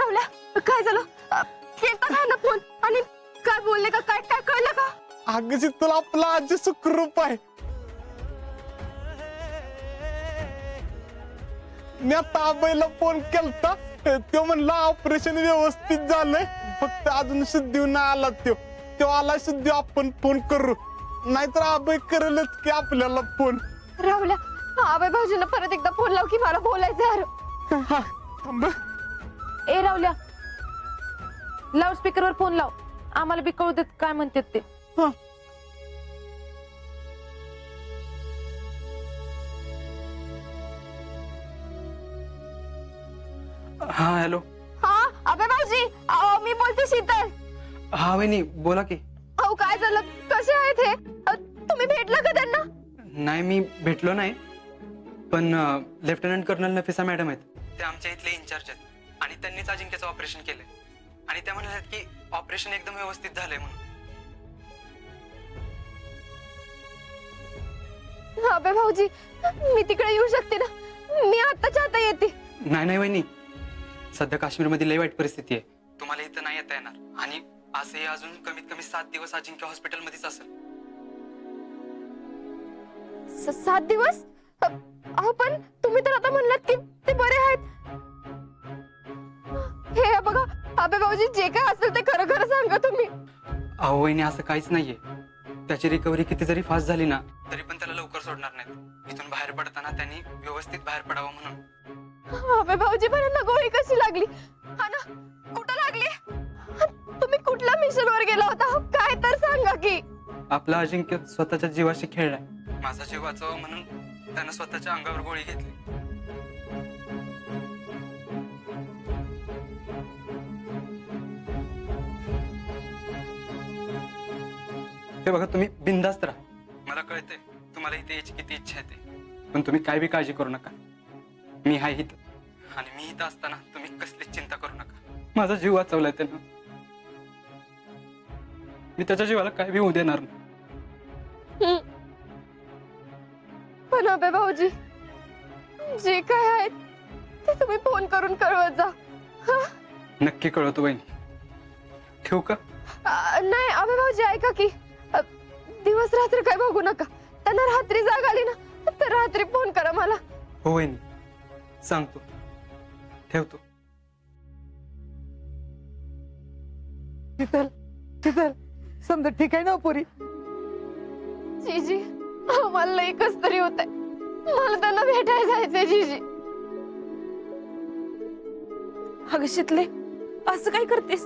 राहुल्या काय झालं? केलता काय ना फोन आणि काय बोलले का काय काय कळलं का? अगं शीतल आपला आजी सुखरूप आहे. मी आता आबाईला फोन केलता तो म्हणला ऑपरेशन व्यवस्थित झालंय फक्त अजून शुद्धीवर नाही आला तो आला शुद्धी आपण फोन करू नाहीतर आबाई करेलच की आपल्याला फोन. राहुल्या आबाई भाऊजींना परत एकदा फोन लाव की मला बोलायचं यार. हा थांब. ए राहुल्या लाऊडस्पीकर वर फोन लाव आम्हाला बी कळू देत काय म्हणतात ते. हा. हा हॅलो. हा आबाई भाऊजी मी बोलते शीतल. हा वहिनी बोला की. अहो काय झालं कसे आहेत हे? तुम्ही भेटला का त्यांना? नाही मी भेटलो नाही पण लेफ्टनंट कर्नल नफिसा मॅडम आहेत ते आमच्या इथले इन्चार्ज आहेत आणि त्यांनीच अजिंक्यचं ऑपरेशन केलंय आणि त्या म्हणाल्यात की ऑपरेशन एकदम व्यवस्थित झालंय म्हणून. आबाई भाऊजी मी तिकडे येऊ शकते ना? मी आताच्या आता येते. नाही नाही वहिनी सध्या काश्मीरमध्ये लई वाईट परिस्थिती आहे तुम्हाला इथं नाही येता येणार आणि असंही अजून कमीत कमी 7 दिवस अजिंक्य हॉस्पिटलमध्येच असेल. 7 दिवस? अहो पण तुम्ही तर आता म्हणलात की ते बरे आहेत. हे बघा आबाई भाऊजी जे काय असेल ते खरं खरं सांगा तुम्ही. अहो वहिनी असं काहीच नाहीये त्याची रिकव्हरी किती जरी फास्ट झाली ना तरी पण त्याला लवकर सोडणार नाहीत. इथून बाहेर पडताना त्यांनी व्यवस्थित बाहेर पडावं म्हणून. आबाई भाऊजी पण गोळी कशी लागली? हा ना कुठं लागली? तुम्ही कुठल्या मिशन वर गेला होता काय तर सांगा की. आपला अजिंक्य स्वतःच्या जीवाशी खेळलाय माझा जीव वाचवा म्हणून त्यानं स्वतःच्या अंगावर गोळी घेतली. हे बघा तुम्ही बिनधास्त राहा मला कळतंय तुम्हाला इथे यायची किती इच्छा येते पण तुम्ही काय बी काळजी करू नका मी आहे इथं आणि मी इथं असताना तुम्ही कसलीच चिंता करू नका. माझा जीव वाचवलाय त्यानं मी त्याच्या जीवाला काय बी होऊ देणार नाही. पण आबाई भाऊजी जे काय आहे ते तुम्ही फोन करून कळवत जा. नक्की कळवतो बहिणी ठेवू का? नाही आबाई भाऊजी ऐका की दिवस रात्री काय बघू नका. त्यांना रात्री जाग आली ना तर रात्री फोन करा मला. हो वहिनी सांगतो ठेवतो. शीतल शीतल समजा ठीक आहे ना पुरी? जीजी मला लई कस तरी होत आहे. मला त्यांना भेटायला जायचंय जीजी. अगं शितले असं काय करतेस?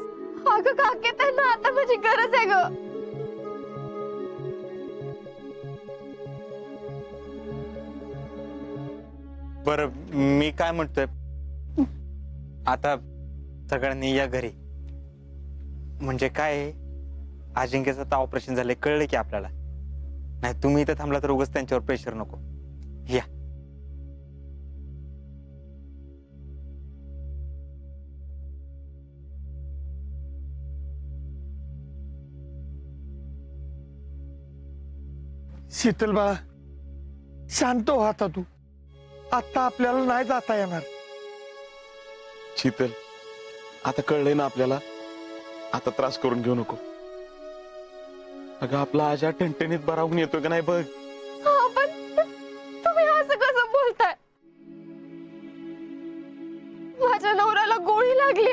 अगं काके त्यांना आता माझी गरज आहे ग. बर मी काय म्हणतोय आता सगळ्यांनी या घरी म्हणजे काय अजिंक्यचं आता ऑपरेशन झालंय कळलं की आपल्याला. नाही तुम्ही इथं थांबला तर उगाच त्यांच्यावर प्रेशर नको. या शीतल बाळा शांत हो आता तू. आता आपल्याला नाही जाता येणार. शीतल आता कळलंय ना आपल्याला आता त्रास करून घेऊ नको. अगं आपला आजा टणटणीत बरा होऊन येतोय का नाही बघ. पण तुम्ही असं कसं बोलताय? माझ्या नवऱ्याला गोळी लागली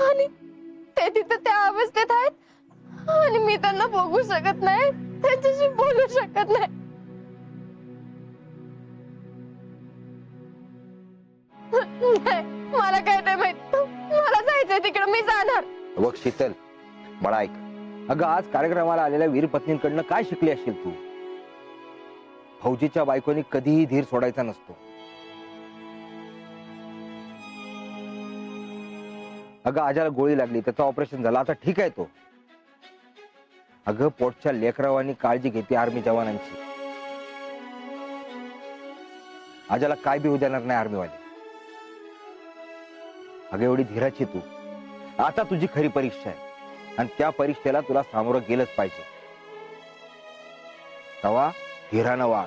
आणि ते तिथं त्या अवस्थेत आहेत आणि मी त्यांना बघू शकत नाही त्यांच्याशी बोलू शकत नाही. नाही मला काय नाही माहित. मला जायचंय तिकडे मी जाणार. बघ शीतल मला ऐक अगं आज कार्यक्रमाला आलेल्या वीर पत्नींकडनं काय शिकली असशील तू? फौजीच्या बायकोनी कधीही धीर सोडायचा नसतो. अगं आजाला गोळी लागली त्याचं ऑपरेशन झालं आता ठीक आहे तो. अगं पोटच्या लेकरावानी काळजी घेते आर्मी जवानांची. आजाला काय बी होऊ देणार नाही आर्मीवाले. अगं एवढी धीराची तू. आता तुझी खरी परीक्षा आहे आणि त्या परीक्षेला तुला सामोरं गेलंच पाहिजे. तवा धीरानं वाग.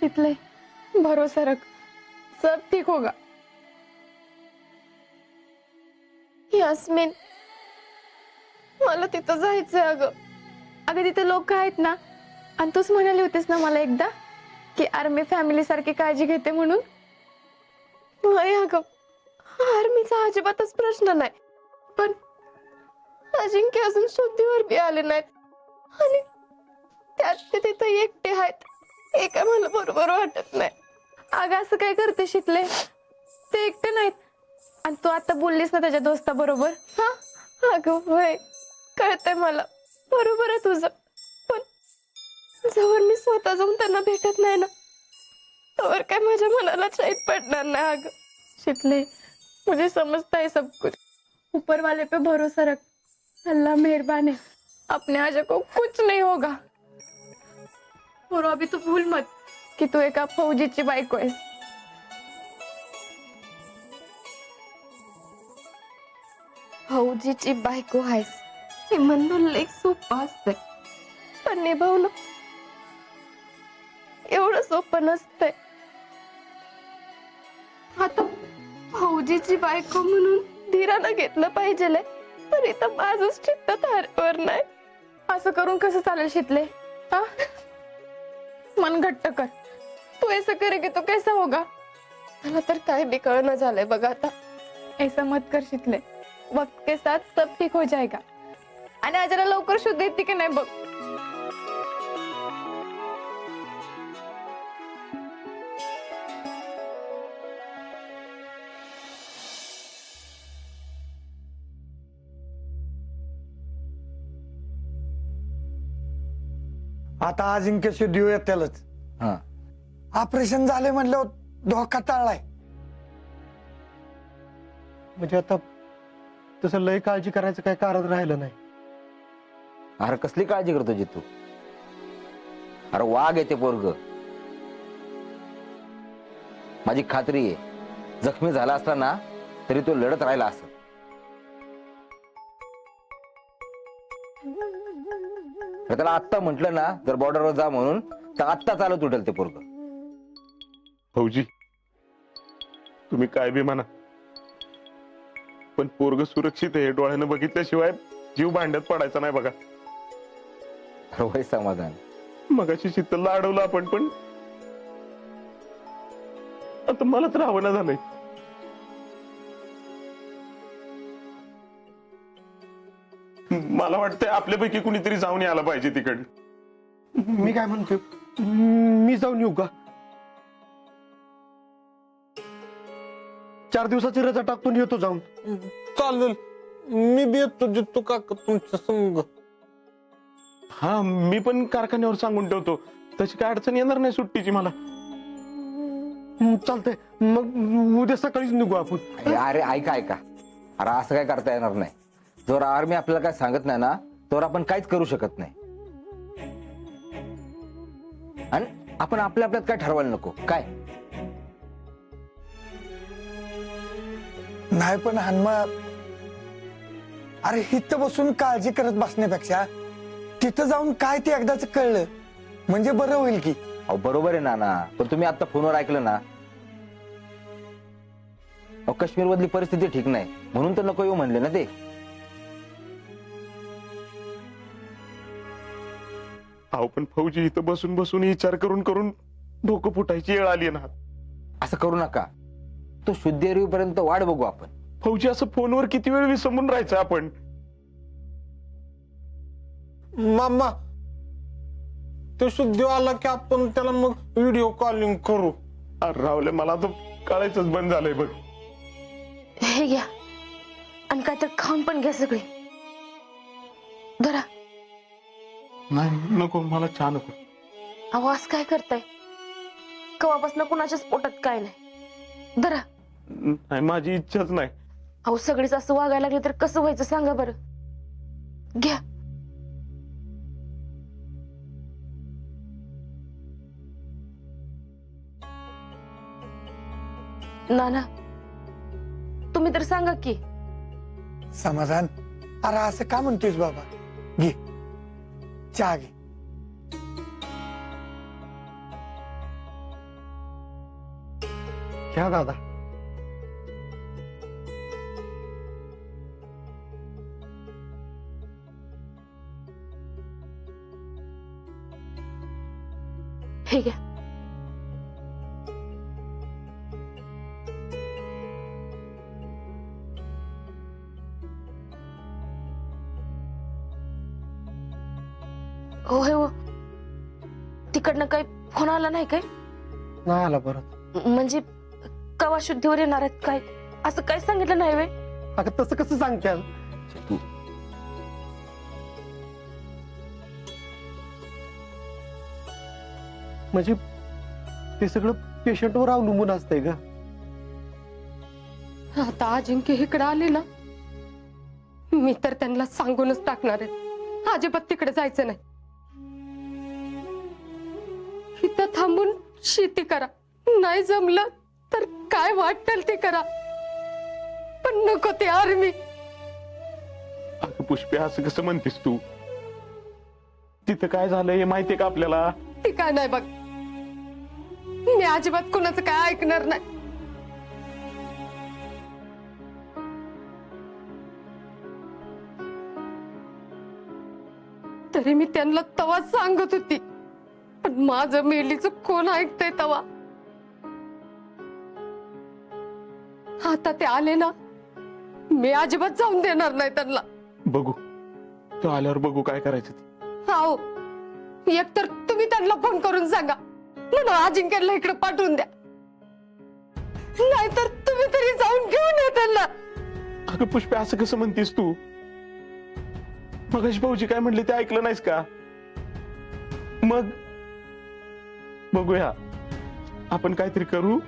शीतले, भरोसा रख, सब ठीक होगा. यास्मिन, मला तिथं जायचंय अगं. अगं तिथे लोक आहेत ना, आणि तूच म्हणाली होतीस ना मला एकदा की आर्मी फॅमिली सारखी काळजी घेते म्हणून. नाही अगं, आर्मीचा अजिबातच प्रश्न नाही, पण अजिंक्य अजून शुद्धीवर बी आले नाहीत आणि त्यात ते तिथे एकटे आहेत. हे काय मला बरोबर वाटत नाही. अगं असं काय करते शीतले, ते एकटे नाहीत. आणि तू आता बोललीस ना त्याच्या दोस्ता बरोबर, हा अगं होय, कळतंय मला, बरोबर आहे तुझं. पण जवळ मी स्वतः जाऊन त्यांना भेटत नाही ना, तोवर काय माझ्या मनाला चैन पडणार नाही. अगं शीतले, मुझे समझता है सब कुछ. ऊपर वाले पे भरोसा रख, अल्लाह मेहरबान है, अपने आजा को कुछ नहीं होगा. और अभी तू भूल मत कि तू एका फौजीची बायको आहेस. फौजीची बायको आहेस हे म्हणणं लई सोपं असतंय, पण निभावणं एवढं सोपं नसतंय. आता फौजीची बायको म्हणून धीरानं घेतलं पाहिजे, पण इथं माझंच चित्त थारवर नाही. असं करून कसं चालेल शीतले, हा? मन घट्ट कर. तू ऐसा करेगी तो कैसा होगा? मला तर काय बी कळना झालंय बघ आता. ऐसा मत कर शीतले, वक्त के साथ सब ठीक हो जाएगा. आणि आजाला लवकर शुद्ध येते की नाही बघ. आता अजिंक्य शुद्धीवर येतेलच. हा, ऑपरेशन झाले म्हणल्यावर धोका टाळलाय. म्हणजे आता तसं लय काळजी करायचं काय कारण राहिलं नाही. अरे कसली काळजी करतो जी तू? अरे वाघ येते पोरग. माझी खात्री आहे, जखमी झाला असला ना तरी तो लढत राहिला असत. त्याला आत्ता म्हटलं ना जर बॉर्डरवर जा म्हणून, तर आत्ता चालत उठेल ते पोरग. फौजी, तुम्ही काय बी म्हणा, पण पोरग सुरक्षित आहे डोळ्यानं बघितल्याशिवाय जीव भांड्यात पडायचा नाही बघा. अरे वय समाधान, मगाशी शीतलला अडवलं आपण, पण आता मला तर राहावं झालंय. मला वाटतंय आपल्यापैकी कुणीतरी जाऊन यायला पाहिजे तिकडे. मी काय म्हणतो, मी जाऊन येऊ का? 4 दिवसाची रजा टाकून येतो जाऊन. चालेल, मी बी येतो जितू काका तुमच्या संग. हा, मी पण कारखान्यावर सांगून ठेवतो, तशी काय अडचण येणार नाही सुट्टीची मला. चालतंय, मग उद्या सकाळीच निघू आपण. अरे ऐका ऐका, अरे असं काय करता येणार नाही. जर आर्मी आपल्याला काय सांगत नाही ना, तर आपण काहीच करू शकत नाही. आणि आपण आपल्या आपल्यात काय ठरवायला नको काय. नाही पण हनुमा, अरे इथं बसून काळजी करत बसण्यापेक्षा तिथं जाऊन काय ते एकदाच कळलं म्हणजे बरं होईल की. अहो बरोबर आहे नाना, पण तुम्ही आता फोनवर ऐकलं ना, काश्मीर मधली परिस्थिती ठीक नाही म्हणून तर नको येऊ म्हणले ना ते. अहो पण फौजी, इथं बसून बसून विचार करून करून डोकं फुटायची वेळ आली ना. असं करू नका, तो शुद्धी येईपर्यंत वाट बघू आपण. फौजी, असं फोनवर किती वेळ विसंबून राहायचं आपण? मामा, तो शुद्धी आला की आपण त्याला मग व्हिडिओ कॉलिंग करू. अरे रावले, मला तर कळायचंच बंद झालंय बघ. हे घ्या, आणि काय तर खाऊन पण घ्या सगळे. धरा. नाही नको, मला चहा नको. आवाज काय करताय? कवापासून कुणाच्याच पोटात काय नाही. धरा. नाही, माझी इच्छाच नाही. अहो सगळीच असं वागायला लागले तर कसं व्हायचं सांगा बरं. घ्या. नाना, तुम्ही तर सांगा की. समाधान, अरे असं का म्हणतोयस बाबा? घे चहा घे. घ्या दादा. हे घ्या. होय हो, तिकडनं काही फोन आला नाही काय? नाही आला परत. म्हणजे कवा शुद्धीवर येणार आहेत काय असं काय सांगितलं नाही वे? अगं तसं कसं सांगत्याल? म्हणजे ते सगळं पेशंटवर अवलंबून असतंय ग. आता अजिंक्य इकडे आले ना, मी तर त्यांना सांगूनच टाकणार आहे अजिबात तिकडे जायचं नाही. इथं थांबून शेती करा, नाही जमलं तर काय वाटेल ते करा, पण नको ते आर्मी. अगं पुष्पे, असं कसं म्हणतेस तू? तिथं काय झालंय हे माहितीये का आपल्याला? ती काय नाही बघ, मी अजिबात कुणाचं काय ऐकणार नाही. तरी मी त्यांना तवा सांगत होती, पण माझं मेलीचं कोण ऐकतंय तवा? आता ते आले ना, मी अजिबात जाऊन देणार नाही त्यांना. बघू, तू आल्यावर बघू काय करायचं ते. हो, एकतर तुम्ही त्यांना फोन करून सांगा म्हणून अजिंक्यला इकडे पाठवून द्या, नाहीतर तुम्ही तरी जाऊन घेऊन या त्यांना. अगं पुष्पे, असं कसं म्हणतेस तू? मगाशी भाऊजी काय म्हणले ते ऐकलं नाहीस का? मग बघूया, आपण काहीतरी करू.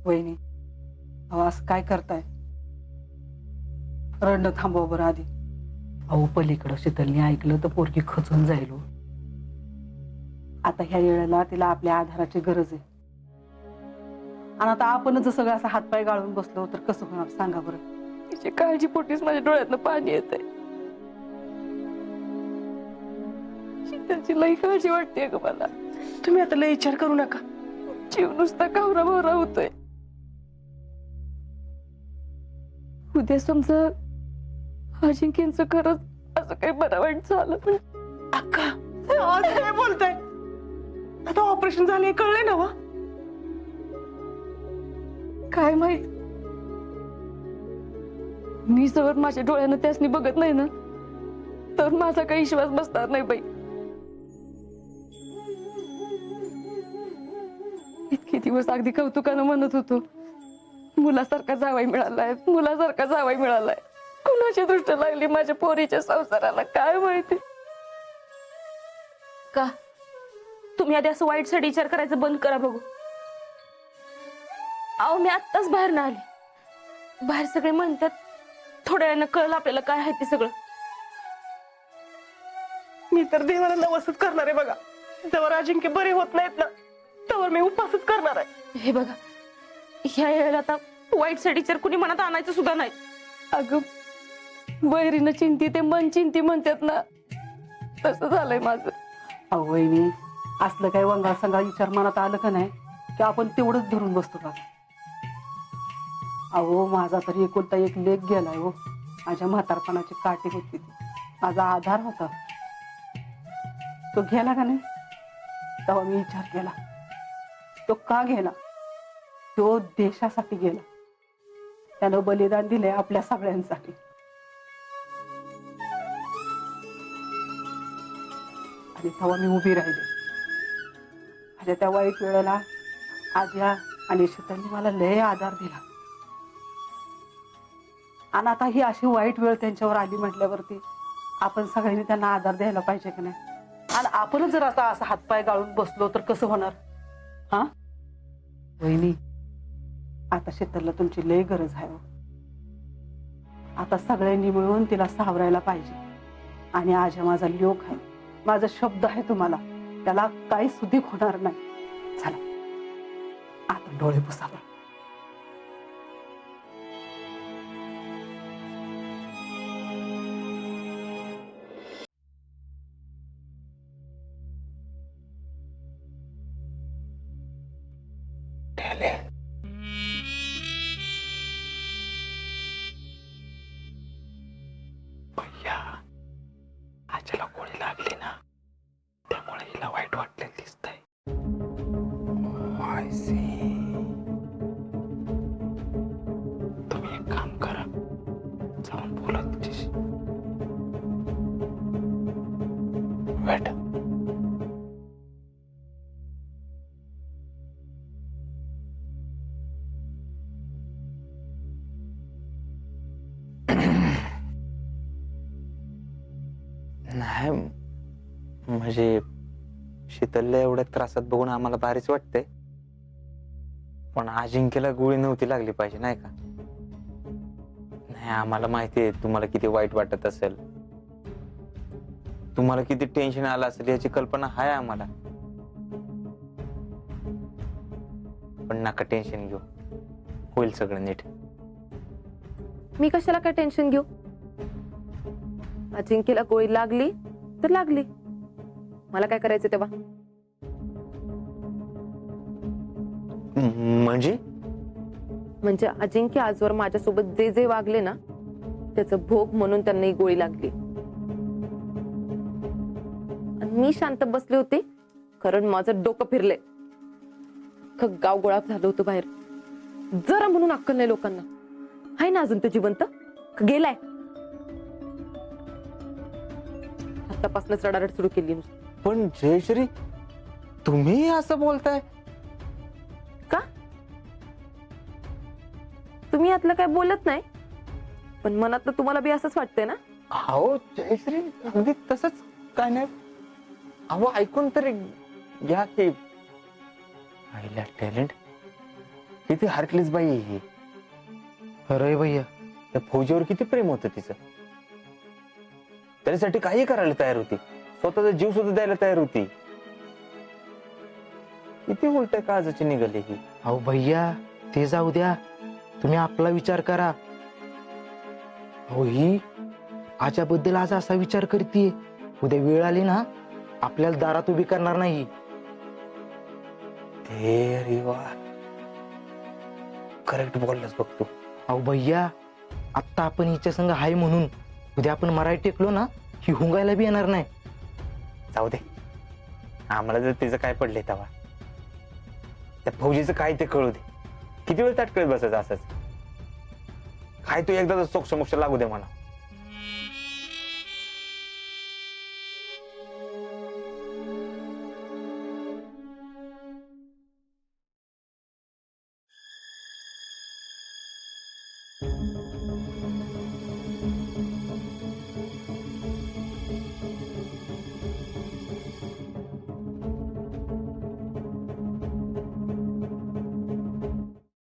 वहिनी, अहो असं काय करताय? रडणं थांबवा बरं आधी. अहो पलीकडं शीतलने ऐकलं तर पोरगी खचून जाईल हो. आता ह्या वेळेला तिला आपल्या आधाराची गरज आहे, आणि आता आपणच जर सगळं असं हातपाय गाळून बसलो तर कसं होणार सांगा बरं? तिची काळजी पोटीच माझ्या डोळ्यातनं पाणी येतंय. शीतलची लई काळजी वाटते ग मला. तुम्ही आता लय विचार करू नका. जीव नुसता कावरा भावरा होतोय. उद्या समजा अजिंक्यचं खरंच असं काही बरं वाईट झालं पण अक्का, आज काय बोलताय? आता ऑपरेशन झाले कळले ना वा? काय माहित, मी जर माझ्या डोळ्यानं त्यासनी बघत नाही ना, तर माझा काही विश्वास बसणार नाही बाई. इतके दिवस अगदी कौतुकानं म्हणत होतो, मुलासारखा जावाई मिळालाय, मुलासारखा जावाई मिळालाय. कुणाची दृष्ट लागली माझ्या पोरीच्या संसाराला काय माहिती. का तुम्ही आधी असं वाईट साठी विचार करायचं बंद करा बघू. अहो मी आत्ताच बाहेर ना आली, बाहेर सगळे म्हणतात, थोड्या वेळानं कळलं आपल्याला काय आहे ते सगळं. मी तर देवाला नवसच करणार आहे बघा. जवळ अजिंक्य बरे होत नाहीत ना, त्यावर मी उपासच करणार आहे. हे बघा, ह्या वेळेला आता वाईट साठी विचार कुणी मनात आणायचं सुद्धा नाही. अगं वैरीनं चिंती ते मन चिंती म्हणतात ना, तसं झालंय माझं. अहो वहिनी, असलं काही वंगाळ संगाळ विचार मनात आलं का नाही की आपण तेवढंच धरून बसतो का? अहो माझा तरी एकुलता एक लेक गेलाय हो. माझ्या म्हातारपणाची काठी होती ती, माझा आधार होता. तो गेला का नाही, तेव्हा मी विचार केला, तो का गेला? तो देशासाठी गेला. त्यानं बलिदान दिलंय आपल्या सगळ्यांसाठी. आणि तेव्हा मी उभी राहिली. माझ्या त्या वाईट वेळेला आज्या आणि शीतलने मला लय आधार दिला. आणि आता ही अशी वाईट वेळ त्यांच्यावर आली म्हटल्यावरती आपण सगळ्यांनी त्यांना आधार द्यायला पाहिजे की नाही? आणि आपणच जर आता असा हातपाय गाळून बसलो तर कसं होणार? हा वहिनी, आता शीतलला तुमची लय गरज आहे हो. आता सगळ्यांनी मिळून तिला सावरायला पाहिजे. आणि आज माझा लोक आहे, माझा शब्द आहे तुम्हाला, त्याला काही सुधी होणार नाही. चला आता डोळे पुसावे. वेट. नाही म्हणजे शीतलला एवढ्या त्रासात बघून आम्हाला भारीच वाटतंय, पण अजिंक्यला गोळी नव्हती लागली पाहिजे नाही का? नाही आम्हाला माहिती आहे तुम्हाला किती वाईट वाटत असेल, तुम्हाला किती टेन्शन आलं असेल याची कल्पना आहे आम्हाला, पण नका टेन्शन घेऊ, होईल सगळं नीट. मी कशाला काय टेन्शन घेऊ? अजिंक्यला गोळी लागली तर लागली, मला काय करायचं तेव्हा? म्हणजे अजिंक्य आजवर माझ्यासोबत जे जे वागले ना त्याचं भोग म्हणून त्यांना ही गोळी लागली. आणि मी शांत बसले होते कारण माझं डोकं फिरले. गाव गोळा झालं होतं बाहेर, जरा म्हणून अक्कल नाही लोकांना. आहे ना अजून तो जिवंत का गेलाय? आतापासूनच रडारड सुरू केली नुसती. पण जयश्री तुम्ही असं बोलताय? का तुम्ही यातलं काय बोलत नाही, पण मनातलं तुम्हाला बी असंच वाटतंय ना? अहो जयश्री अगदी तसंच काय नाही. अहो ऐकून तरी घ्या की, आईला टॅलेंट किती हार्कलीस बाई आहे ही. अरे भैया, त्या फौजीवर किती प्रेम होतं तिचं, त्याच्यासाठी काही करायला तयार होती, स्वतःचा जीव सुद्धा द्यायला तयार होती. किती उलट काळजाची निघाली ही. अहो भैया ते जाऊ द्या, तुम्ही आपला विचार करा. अहो ही आजबद्दल आज असा विचार करते, उद्या वेळ आली ना आपल्याला दारात उभी करणार नाही. ते रे वा, करेक्ट बोललास बघ तू. अहो भैया, आत्ता आपण हिच्या संग हाय म्हणून उद्या आपण मराठी टेकलो ना, ही हुंगायला बी येणार नाही. जाऊ दे, आम्हाला जर तिचं काय पडलंय तेव्हा, त्या फौजीचं काय ते कळू दे. किती वेळ ताटकळत बसायचं असंच? काय तू एकदा सोक्ष मोक्ष लागू दे मला.